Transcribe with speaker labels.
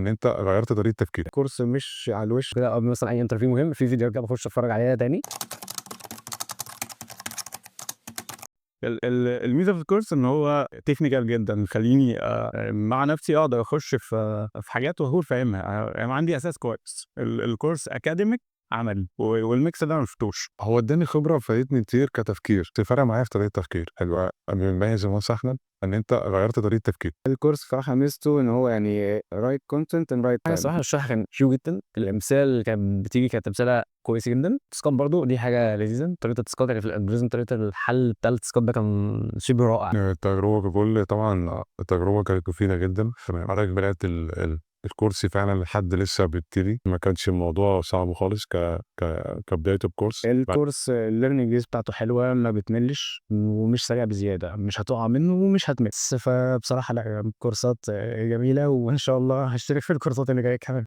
Speaker 1: ان انت غيرت طريقه تفكيرك.
Speaker 2: كورس مش على الوش كده قبل مثلا اي انترفيو مهم، في فيديوهات كده بخش اتفرج عليها تاني.
Speaker 1: الميزه في الكورس ان هو تكنيكال جدا، خليني مع نفسي اقدر اخش في حاجات واكون فاهمها. يعني عندي اساس كويس. الكورس اكاديميك عملي، والميكس ده انا ما شفتوش. هو اداني خبره فادتني كتير كتفكير، فرق معايا في طريقه تفكير حلوه. انا بيميز المهندس احمد ان انت غيرت طريقه تفكير.
Speaker 2: الكورس صراحة ميزته ان هو يعني رايت كونتنت اند رايت تايم. صراحة الشرح كان حلو جدا، الامثله اللي كانت بتيجي كانت امثله كويسه جدا. التاسكات برضه دي حاجه لذيذه، طريقه التاسكات اللي في الالجوريزم، طريقه الحل بتاع التاسكات ده كان شبه رائع.
Speaker 1: التجربه ككل طبعا التجربه كانت مفيده جدا. حضرتك بدات الكورس فعلا لحد لسه بيبتدي، ما كانش الموضوع صعب خالص كبدايه الكورس.
Speaker 2: الكورس الليرنينج ديز بتاعته حلوه، ما بتملش ومش سريع بزياده، مش هتقع منه ومش هتمل. فبصراحه لا، كورسات جميله، وان شاء الله هشترك في الكورسات اللي جايه كمان.